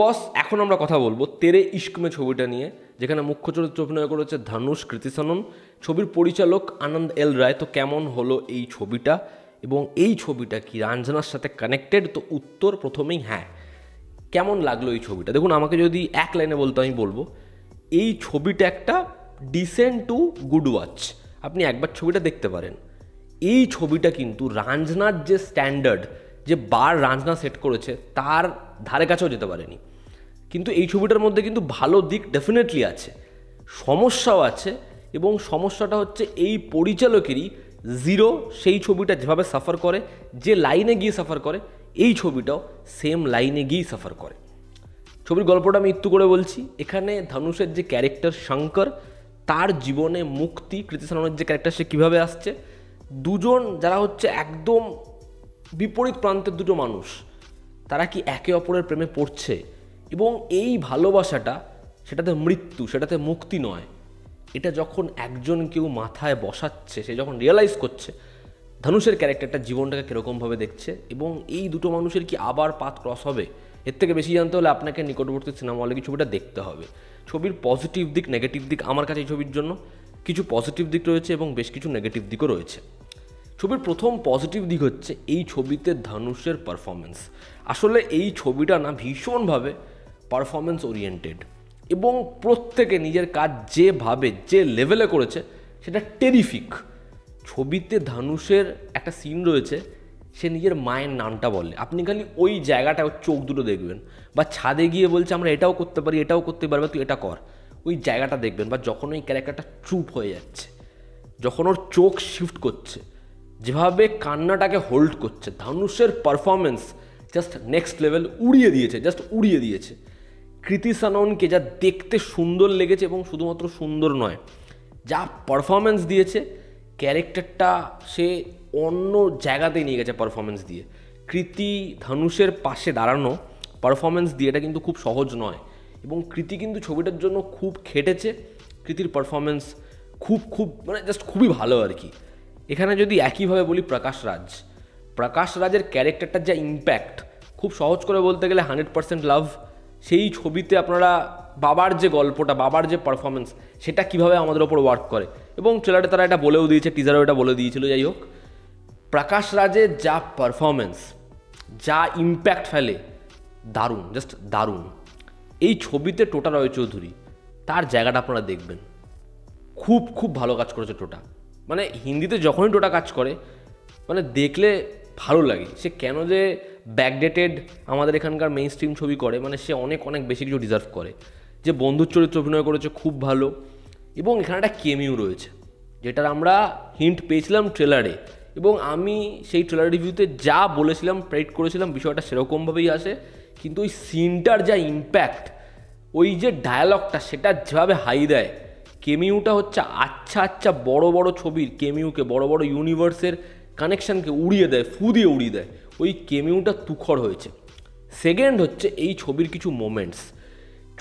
বস এখন আমরা কথা বলবো তেরে ইশক মে ছবিটা নিয়ে, যেখানে মুখ্য চরিত্র অভিনয় করেছে ধনুষ, কৃতি সানন, ছবির পরিচালক আনন্দ এল রায়। তো কেমন হলো এই ছবিটা এবং এই ছবিটা কি রাঞ্জনার সাথে কানেক্টেড? তো উত্তর প্রথমেই হ্যাঁ। কেমন লাগলো এই ছবিটা? দেখুন, আমাকে যদি এক লাইনে বলতে আমি বলবো এই ছবিটা একটা ডিসেন্ট টু গুড ওয়াচ। আপনি একবার ছবিটা দেখতে পারেন। এই ছবিটা কিন্তু রাঞ্জনার যে স্ট্যান্ডার্ড, যে বার রাঞ্জনা সেট করেছে তার ধারে কাছেও যেতে পারেনি। কিন্তু এই ছবিটার মধ্যে কিন্তু ভালো দিক ডেফিনেটলি আছে, সমস্যাও আছে। এবং সমস্যাটা হচ্ছে এই পরিচালকেরই জিরো সেই ছবিটা যেভাবে সাফার করে, যে লাইনে গিয়ে সাফার করে, এই ছবিটাও সেম লাইনে গিয়েই সাফার করে। ছবির গল্পটা আমি একটু করে বলছি। এখানে ধনুষের যে ক্যারেক্টার শঙ্কর, তার জীবনে মুক্তি, কৃতি সাননের যে ক্যারেক্টার, সে কীভাবে আসছে, দুজন যারা হচ্ছে একদম বিপরীত প্রান্তের দুটো মানুষ, তারা কি একে অপরের প্রেমে পড়ছে। এবং এই ভালোবাসাটা, সেটাতে মৃত্যু, সেটাতে মুক্তি নয়, এটা যখন একজন কেউ মাথায় বসাচ্ছে, সে যখন রিয়েলাইজ করছে ধনুষের ক্যারেক্টারটা জীবনটাকে কীরকমভাবে দেখছে এবং এই দুটো মানুষের কি আবার পাথ ক্রস হবে, এর থেকে বেশি জানতে হলে আপনাকে নিকটবর্তী সিনেমা হলে কি ছবিটা দেখতে হবে। ছবির পজিটিভ দিক, নেগেটিভ দিক, আমার কাছে এই ছবির জন্য কিছু পজিটিভ দিক রয়েছে এবং বেশ কিছু নেগেটিভ দিকও রয়েছে। ছবির প্রথম পজিটিভ দিক হচ্ছে এই ছবিতে ধনুষের পারফরমেন্স। আসলে এই ছবিটা না ভীষণভাবে পারফরমেন্স ওরিয়েন্টেড এবং প্রত্যেকে নিজের কাজ যেভাবে, যে লেভেলে করেছে সেটা টেরিফিক। ছবিতে ধনুষের একটা সিন রয়েছে, সে নিজের মায়ের নামটা বলে, আপনি খালি ওই জায়গাটা, ওর চোখ দুটো দেখবেন, বা ছাদে গিয়ে বলছে আমরা এটাও করতে পারি, এটাও করতে পারবে, তুই এটা কর, ওই জায়গাটা দেখবেন। বা যখন ওই ক্যারেক্টারটা চুপ হয়ে যাচ্ছে, যখন ওর চোখ শিফট করছে, যেভাবে কান্নাটাকে হোল্ড করছে, ধনুষের পারফরমেন্স জাস্ট নেক্সট লেভেল, উড়িয়ে দিয়েছে, জাস্ট উড়িয়ে দিয়েছে। কৃতি সাননকে যা দেখতে সুন্দর লেগেছে, এবং শুধুমাত্র সুন্দর নয়, যা পারফরমেন্স দিয়েছে, ক্যারেক্টারটা সে অন্য জায়গাতেই নিয়ে গেছে পারফরমেন্স দিয়ে। কৃতি ধনুষের পাশে দাঁড়ানো পারফরমেন্স দিয়ে, এটা কিন্তু খুব সহজ নয়। এবং কৃতি কিন্তু ছবিটার জন্য খুব খেটেছে। কৃতির পারফরমেন্স খুব মানে জাস্ট খুবই ভালো আর কি। এখানে যদি একইভাবে বলি প্রকাশ রাজের ক্যারেক্টারটার যা ইম্প্যাক্ট, খুব সহজ করে বলতে গেলে 100% লাভ। সেই ছবিতে আপনারা বাবার যে গল্পটা, বাবার যে পারফরমেন্স, সেটা কিভাবে আমাদের ওপর ওয়ার্ক করে, এবং ট্রেলারে তারা এটা বলেও দিয়েছে, টিজারও এটা বলে দিয়েছিল। যাই হোক, প্রকাশ রাজের যা পারফরমেন্স, যা ইম্প্যাক্ট ফেলে, দারুণ, জাস্ট দারুণ। এই ছবিতে টোটা রয় চৌধুরী, তার জায়গাটা আপনারা দেখবেন, খুব ভালো কাজ করেছে টোটা। মানে হিন্দিতে যখনই টোটা কাজ করে, মানে দেখলে ভালো লাগে। সে কেন যে ব্যাকডেটেড আমাদের এখানকার মেইন স্ট্রিম ছবি করে, মানে সে অনেক বেশি কিছু ডিজার্ভ করে। যে বন্ধুর চরিত্র অভিনয় করেছে খুব ভালো, এবং এখানে একটা কেমিউ রয়েছে, যেটার আমরা হিন্ট পেয়েছিলাম ট্রেলারে, এবং আমি সেই ট্রেলার রিভিউতে যা বলেছিলাম, প্রেডিক্ট করেছিলাম, বিষয়টা সেরকমভাবেই আসে। কিন্তু ওই সিনটার যা ইম্প্যাক্ট, ওই যে ডায়ালগটা, সেটা যেভাবে হাই দেয়, কেমিউটা হচ্ছে আচ্ছা বড় ছবির কেমিউকে, বড় ইউনিভার্সের কানেকশানকে উড়িয়ে দেয়, ফু দিয়ে উড়িয়ে দেয়। ওই কেমিউটা তুখর হয়েছে। সেকেন্ড হচ্ছে এই ছবির কিছু মোমেন্টস,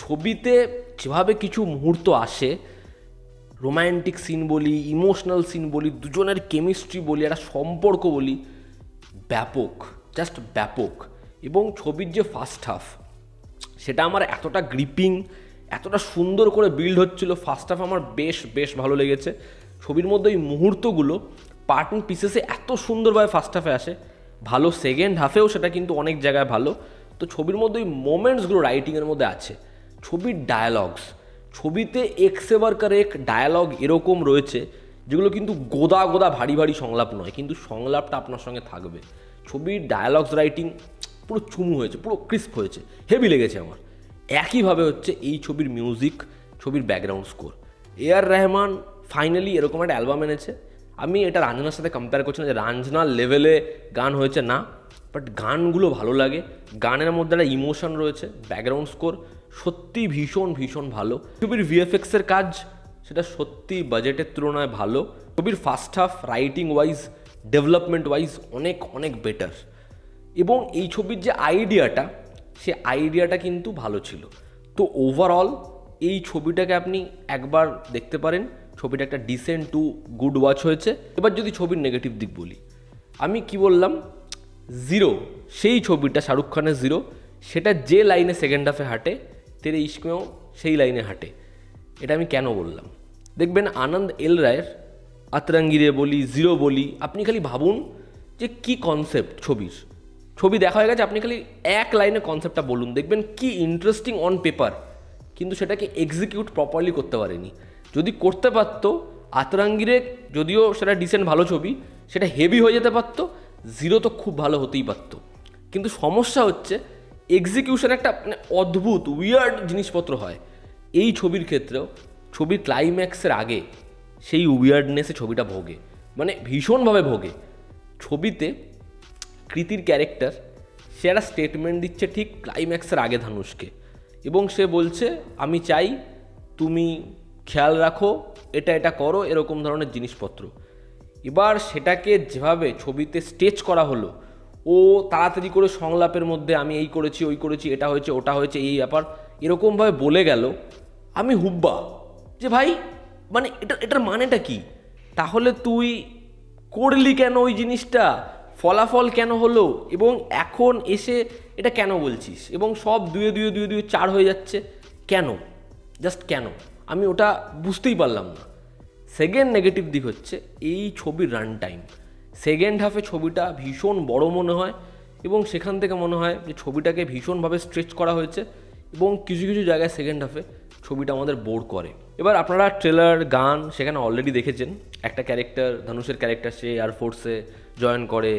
ছবিতে যেভাবে কিছু মুহূর্ত আসে, রোম্যান্টিক সিন বলি, ইমোশনাল সিন বলি, দুজনের কেমিস্ট্রি বলি, একটা সম্পর্ক বলি, ব্যাপক, জাস্ট ব্যাপক। এবং ছবির যে ফার্স্ট হাফ, সেটা আমার এতটা গ্রিপিং, এতটা সুন্দর করে বিল্ড হচ্ছিল, ফার্স্ট হাফ আমার বেশ ভালো লেগেছে। ছবির মধ্যে ওই মুহূর্তগুলো পার্ট অ্যান্ড পিসেসে এত সুন্দরভাবে ফার্স্ট হাফে আসে, ভালো। সেকেন্ড হাফেও সেটা কিন্তু অনেক জায়গায় ভালো। তো ছবির মধ্যে ওই মোমেন্টসগুলো রাইটিংয়ের মধ্যে আছে। ছবির ডায়ালগস, ছবিতে এক্সেবার কারেক ডায়ালগ এরকম রয়েছে, যেগুলো কিন্তু গোদা ভারী সংলাপ নয়, কিন্তু সংলাপটা আপনার সঙ্গে থাকবে। ছবির ডায়ালগস রাইটিং পুরো চুমু হয়েছে, পুরো ক্রিস্প হয়েছে, হেভি লেগেছে আমার। একইভাবে হচ্ছে এই ছবির মিউজিক, ছবির background score. AR Rahman finally এরকম একটা অ্যালবাম এনেছে। আমি এটা রাঞ্জনার সাথে কম্পেয়ার করছি না যে রাঞ্জনার লেভেলে গান হয়েছে, না, বাট গানগুলো ভালো লাগে, গানের মধ্যে একটা ইমোশন রয়েছে। ব্যাকগ্রাউন্ড স্কোর সত্যি ভীষণ ভালো। ছবির ভিএফএক্সের কাজ, সেটা সত্যি বাজেটের তুলনায় ভালো। ছবির first half writing wise, development wise অনেক বেটার। এবং এই ছবির যে আইডিয়াটা, সে আইডিয়াটা কিন্তু ভালো ছিল। তো ওভারঅল এই ছবিটাকে আপনি একবার দেখতে পারেন। ছবিটা একটা ডিসেন্ট টু গুড ওয়াচ হয়েছে। এবার যদি ছবির নেগেটিভ দিক বলি, আমি কি বললাম, জিরো, সেই ছবিটা শাহরুখ খানের জিরো, সেটা যে লাইনে সেকেন্ড হাফে হাঁটে তেরে ইস্কমেও সেই লাইনে হাঁটে। এটা আমি কেন বললাম? দেখবেন আনন্দ এল রায়ের আতরাঙ্গিরে বলি, জিরো বলি, আপনি খালি ভাবুন যে কি কনসেপ্ট ছবি দেখা হয়ে গেছে, আপনি খালি এক লাইনে কনসেপ্টটা বলুন, দেখবেন কি ইন্টারেস্টিং অন পেপার, কিন্তু সেটাকে এক্সিকিউট প্রপারলি করতে পারেনি। যদি করতে পারতো, আতরাঙ্গিরে যদিও সেটা ডিসেন্ট ভালো ছবি, সেটা হেভি হয়ে যেতে পারতো, জিরো তো খুব ভালো হতেই পারতো। কিন্তু সমস্যা হচ্ছে এক্সিকিউশন একটা মানে অদ্ভুত উইয়ার্ড জিনিসপত্র হয়। এই ছবির ক্ষেত্রেও ছবির ক্লাইম্যাক্সের আগে সেই উইয়ার্ডনেসে ছবিটা ভোগে, মানে ভীষণভাবে ভোগে। ছবিতে কৃতির ক্যারেক্টার সে একটা স্টেটমেন্ট দিচ্ছে ঠিক ক্লাইম্যাক্সের আগে ধানুষকে, এবং সে বলছে আমি চাই তুমি খেয়াল রাখো, এটা করো, এরকম ধরনের জিনিসপত্র। এবার সেটাকে যেভাবে ছবিতে স্টেজ করা হলো, ও তাড়াতাড়ি করে সংলাপের মধ্যে আমি এই করেছি, ওই করেছি, এটা হয়েছে, ওটা হয়েছে, এই ব্যাপার এরকমভাবে বলে গেল, আমি হুব্বা যে ভাই মানে এটার মানেটা কি? তাহলে তুই করলি কেন ওই জিনিসটা? ফলাফল কেন হলো? এবং এখন এসে এটা কেন বলছিস? এবং সব দুয়ে 4 হয়ে যাচ্ছে কেন? জাস্ট কেন? আমি ওটা বুঝতেই পারলাম না। সেকেন্ড নেগেটিভ দিক হচ্ছে এই ছবির রান টাইম। সেকেন্ড হাফে ছবিটা ভীষণ বড় মনে হয়, এবং সেখান থেকে মনে হয় যে ছবিটাকে ভীষণভাবে স্ট্রেচ করা হয়েছে, এবং কিছু কিছু জায়গায় সেকেন্ড হাফে ছবিটা আমাদের বোর করে। এবার আপনারা ট্রেলার, গান সেখানে অলরেডি দেখেছেন। একটা ক্যারেক্টার, ধানুষের ক্যারেক্টার, সে এয়ারফোর্সে জয়েন করে।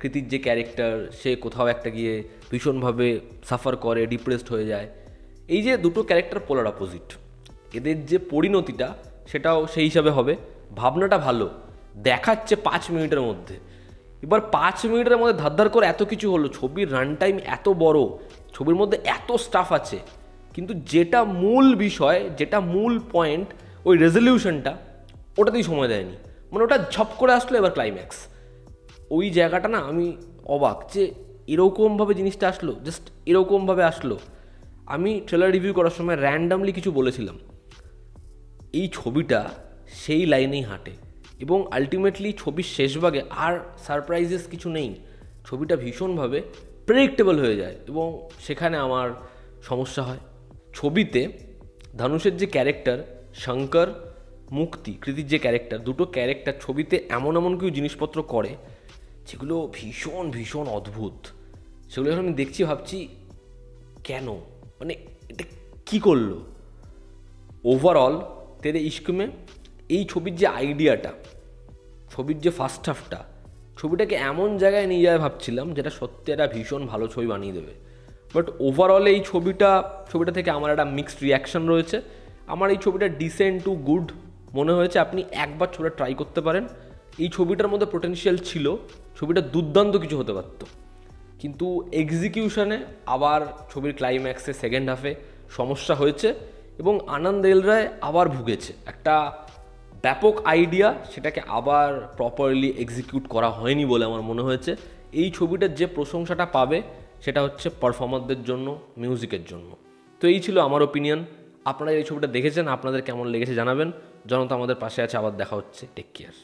কৃতির যে ক্যারেক্টার, সে কোথাও একটা গিয়ে ভীষণভাবে সাফার করে, ডিপ্রেসড হয়ে যায়। এই যে দুটো ক্যারেক্টার পোলার অপোজিট, এদের যে পরিণতিটা সেটাও সেই হিসাবে হবে। ভাবনাটা ভালো, দেখাচ্ছে 5 মিনিটের মধ্যে। এবার 5 মিনিটের মধ্যে ধার করে এত কিছু হলো, ছবির রান টাইম এত বড়, ছবির মধ্যে এত স্টাফ আছে, কিন্তু যেটা মূল বিষয়, যেটা মূল পয়েন্ট, ওই রেজলিউশনটা, ওটাতেই সময় দেয়নি। মানে ওটা ঝপ করে আসলো, এবার ক্লাইম্যাক্স। ওই জায়গাটা না আমি অবাক যে এরকমভাবে জিনিসটা আসলো, জাস্ট এরকমভাবে আসলো। আমি ট্রেলার রিভিউ করার সময় র্যান্ডামলি কিছু বলেছিলাম, এই ছবিটা সেই লাইনেই হাঁটে, এবং আলটিমেটলি ছবির শেষ ভাগে আর সারপ্রাইজেস কিছু নেই। ছবিটা ভীষণভাবে প্রেডিক্টেবল হয়ে যায়, এবং সেখানে আমার সমস্যা হয়। ছবিতে ধানুষের যে ক্যারেক্টার শঙ্কর, মুক্তি, কৃতির যে ক্যারেক্টার, দুটো ক্যারেক্টার ছবিতে এমন কিছু জিনিসপত্র করে যেগুলো ভীষণ ভীষণ অদ্ভুত। সেগুলো যখন আমি দেখছি ভাবছি কেন, মানে এটা কী করলো। ওভারঅল তেরে ইস্কমে এই ছবির যে আইডিয়াটা, ছবির যে ফার্স্ট হাফটা, ছবিটাকে এমন জায়গায় নিয়ে যায় ভাবছিলাম যেটা সত্যি একটা ভীষণ ভালো ছবি বানিয়ে দেবে। বাট ওভারঅল এই ছবিটা থেকে আমার একটা মিক্সড রিয়াকশান রয়েছে। আমার এই ছবিটা ডিসেন্ট টু গুড মনে হয়েছে। আপনি একবার ছবিটা ট্রাই করতে পারেন। এই ছবিটার মধ্যে পোটেনশিয়াল ছিল, ছবিটা দুর্দান্ত কিছু হতে পারত, কিন্তু এক্সিকিউশনে আবার ছবির ক্লাইম্যাক্সে সেকেন্ড হাফে সমস্যা হয়েছে, এবং আনন্দ এল রায় আবার ভুগেছে। একটা ব্যাপক আইডিয়া, সেটাকে আবার প্রপারলি এক্সিকিউট করা হয়নি বলে আমার মনে হয়েছে। এই ছবিটার যে প্রশংসাটা পাবে সেটা হচ্ছে পারফর্মারদের জন্য, মিউজিকের জন্য। তো এই ছিল আমার ওপিনিয়ন। আপনারা এই ছবিটা দেখেছেন, আপনাদের কেমন লেগেছে জানাবেন। জনতা আমাদের পাশে আছে, আবার দেখা হচ্ছে। Take care.